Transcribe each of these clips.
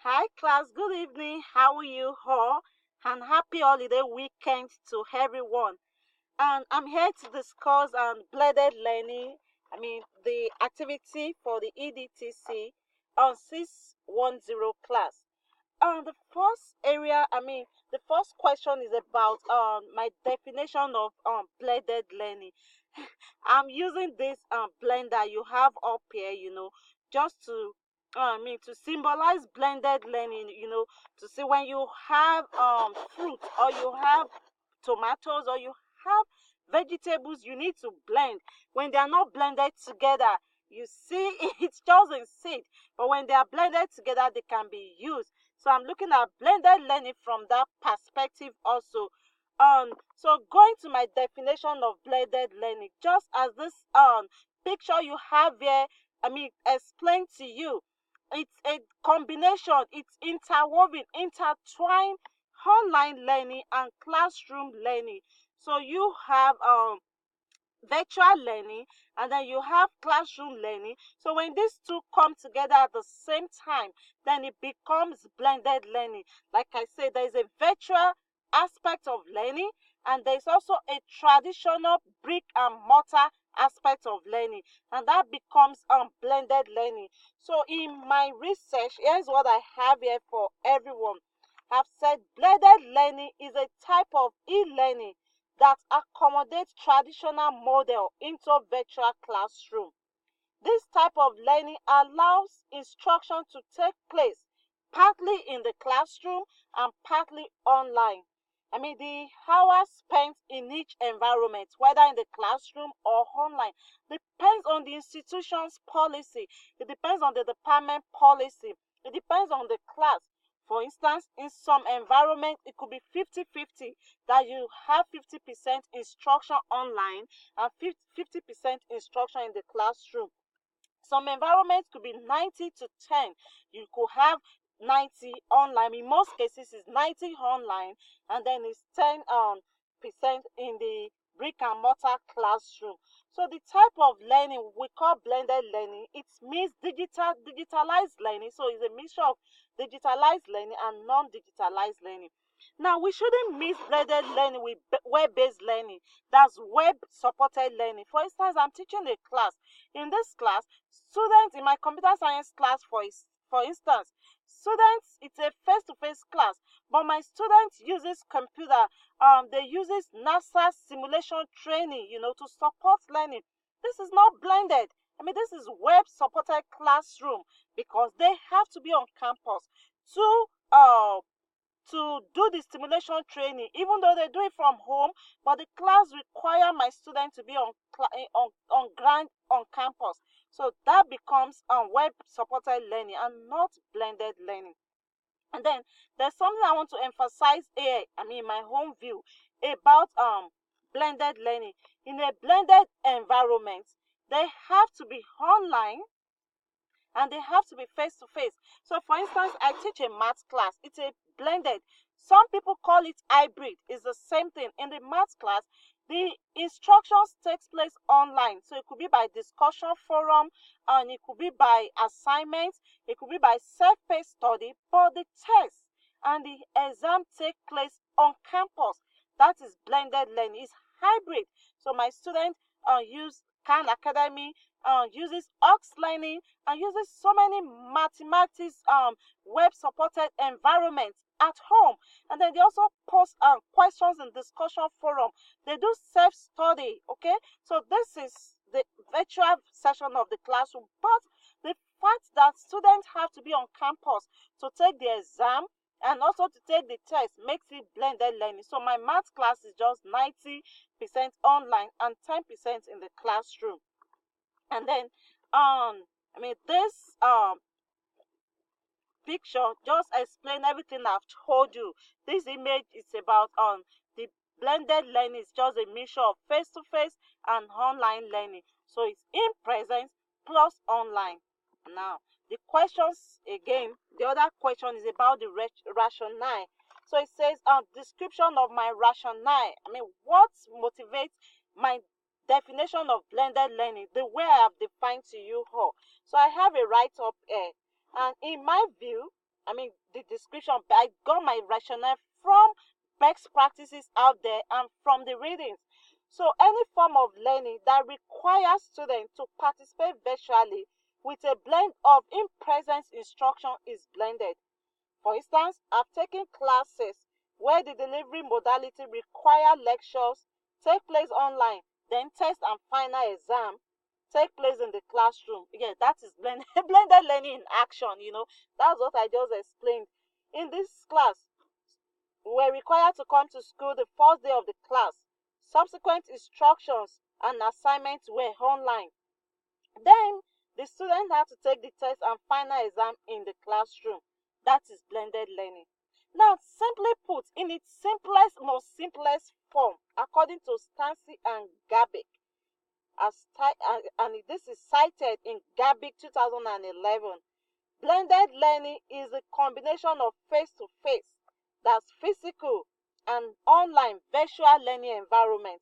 Hi class, good evening. How are you all? And happy holiday weekend to everyone. And I'm here to discuss blended learning. The activity for the EDTC on 610 class. The first area, the first question is about my definition of blended learning. I'm using this blender you have up here, just to to symbolize blended learning, to see when you have fruit or you have tomatoes or you have vegetables you need to blend. When they are not blended together, you see it doesn't sit, but when they are blended together they can be used. So I'm looking at blended learning from that perspective also. So going to my definition of blended learning, just as this picture you have here, explain to you, it's a combination, it's interwoven, intertwined online learning and classroom learning. So you have virtual learning and then you have classroom learning. So when these two come together at the same time, then it becomes blended learning. Like I said, there is a virtual aspect of learning and there's also a traditional brick and mortar aspect of learning, and that becomes blended learning. So in my research, here's what I have here for everyone. I've said blended learning is a type of e-learning that accommodates traditional model into virtual classroom. This type of learning allows instruction to take place partly in the classroom and partly online. The hours spent in each environment, whether in the classroom or online, depends on the institution's policy. It depends on the department policy. It depends on the class. For instance, in some environments, it could be 50-50, that you have 50% instruction online and 50% instruction in the classroom. Some environments could be 90-10. You could have 90 online. In most cases, it's 90 online, and then it's 10 percent in the brick and mortar classroom. So the type of learning we call blended learning. It means digitalized learning. So it's a mixture of digitalized learning and non-digitalized learning. Now we shouldn't mix blended learning with web-based learning. That's web-supported learning. For instance, I'm teaching a class. In this class, students in my computer science class, for instance, students, it's a face-to-face class, but my students uses computer. They uses NASA simulation training, to support learning. This is not blended. This is web-supported classroom because they have to be on campus to do the stimulation training, even though they do it from home, but the class require my students to be on ground on campus. So that becomes web supported learning and not blended learning. And then there's something I want to emphasize here, my home view, about blended learning. In a blended environment, they have to be online and they have to be face to face. So for instance, I teach a math class. It's a blended. Some people call it hybrid. It's the same thing. In the math class, the instructions takes place online. So it could be by discussion forum, and it could be by assignments, it could be by self-paced study, but the test and the exam take place on campus. That is blended learning. It's hybrid. So my students use Khan Academy, uses Ox Learning, and uses so many mathematics web supported environments at home. And then they also post questions in discussion forum. They do self study. Okay, so this is the virtual session of the classroom, but the fact that students have to be on campus to take the exam and also to take the test makes it blended learning. So my math class is just 90% online and 10% in the classroom. And then this picture just explain everything I've told you. This image is about the blended learning. Is just a mixture of face-to-face and online learning. So it's in presence plus online. Now the questions again, the other question is about the rationale. So it says description of my rationale. What motivates my definition of blended learning, the way I have defined to you all. So I have a write-up here. And in my view, the description. I got my rationale from best practices out there and from the readings. So any form of learning that requires students to participate virtually with a blend of in-presence instruction is blended. For instance, I've taken classes where the delivery modality require lectures take place online, then test and final exam take place in the classroom. Yeah, that is blended, blended learning in action. That's what I just explained. In this class, we were required to come to school the first day of the class. Subsequent instructions and assignments were online. Then the student had to take the test and final exam in the classroom. That is blended learning. Now, simply put, in its most simplest form, according to Stancy and Gabic, and this is cited in Gabic 2011, blended learning is a combination of face-to-face, that's physical, and online virtual learning environment.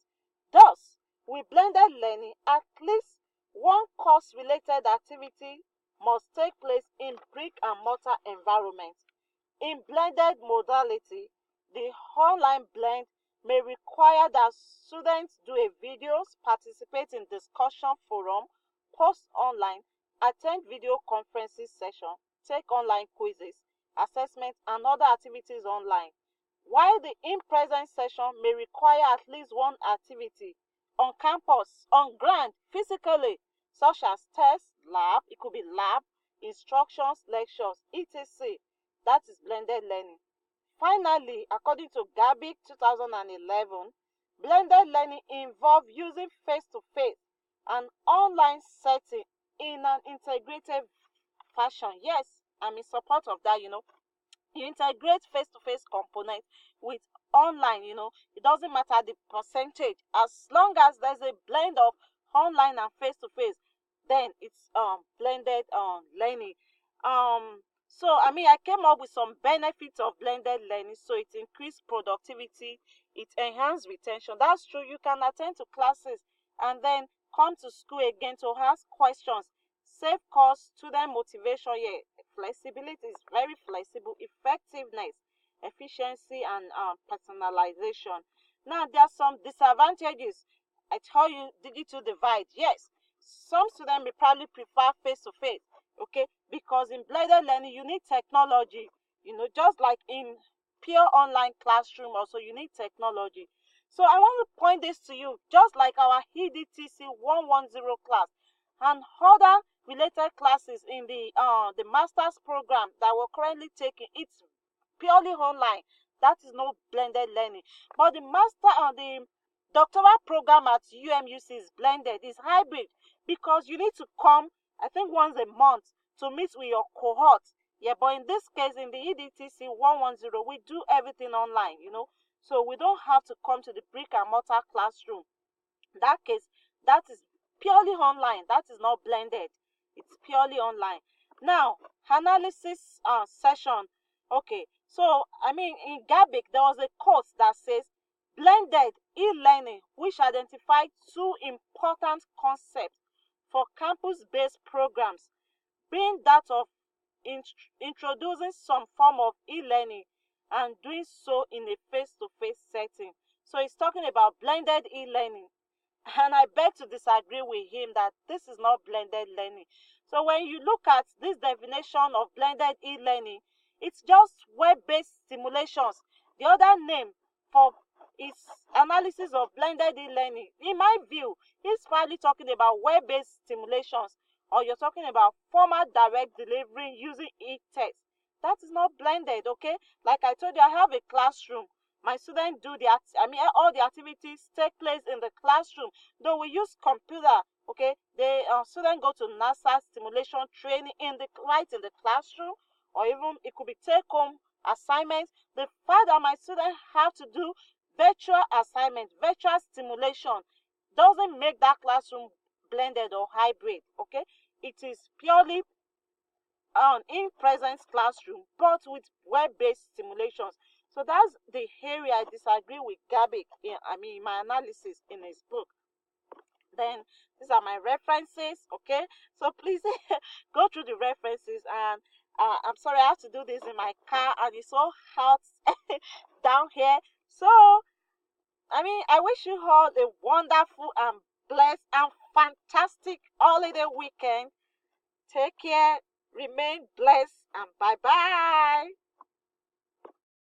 Thus, with blended learning, at least one course-related activity must take place in brick and mortar environment. In blended modality, the online blend may require that students do a videos, participate in discussion forum, post online, attend video conferences session, take online quizzes, assessments, and other activities online. While the in-presence session may require at least one activity on campus, on ground, physically, such as test, lab, it could be lab, instructions, lectures, etc. That is blended learning. Finally, according to Gabic 2011, blended learning involves using face-to-face and online setting in an integrated fashion. Yes, I'm in support of that. You integrate face-to-face component with online. It doesn't matter the percentage, as long as there's a blend of online and face-to-face, then it's blended learning. I came up with some benefits of blended learning. So it increased productivity, it enhanced retention. That's true. You can attend to classes and then come to school again to ask questions. Save cost, student motivation. Yeah, flexibility is very flexible. Effectiveness, efficiency, and personalization. Now there are some disadvantages. I tell you, digital divide. Yes, some students may probably prefer face to face, okay, because in blended learning you need technology, just like in pure online classroom. Also, you need technology. So I want to point this to you, just like our EDTC 110 class and other related classes in the master's program that we're currently taking. It's purely online. That is no blended learning. But the doctoral program at UMUC is blended, is hybrid, because you need to come, I think, once a month to meet with your cohort. Yeah, but in this case, in the EDTC 110, we do everything online. So we don't have to come to the brick and mortar classroom. In that case, that is purely online. That is not blended. It's purely online. Now, analysis session. Okay, so in Gabic, there was a quote that says blended e-learning, which identified two important concepts for campus-based programs, being that of introducing some form of e-learning and doing so in a face-to-face setting. So it's talking about blended e-learning. And I beg to disagree with him that this is not blended learning. So when you look at this definition of blended e-learning, it's just web-based simulations. The other name for its analysis of blended e-learning, in my view, is probably talking about web-based simulations, or you're talking about formal direct delivery using e-text. That is not blended, okay? Like I told you, I have a classroom. My students do all the activities take place in the classroom. Though we use computer, okay? The students go to NASA simulation training right in the classroom, or even it could be take-home assignments. The fact that my students have to do virtual assignment, virtual simulation, doesn't make that classroom blended or hybrid, okay? It is purely in-presence classroom, but with web-based simulations. So that's the area I disagree with Gabic in my analysis in his book. Then these are my references, okay? So please go through the references, and I'm sorry, I have to do this in my car, and it's so hot down here. So, I mean, I wish you all a wonderful and blessed and fantastic holiday weekend. Take care, remain blessed, and bye bye.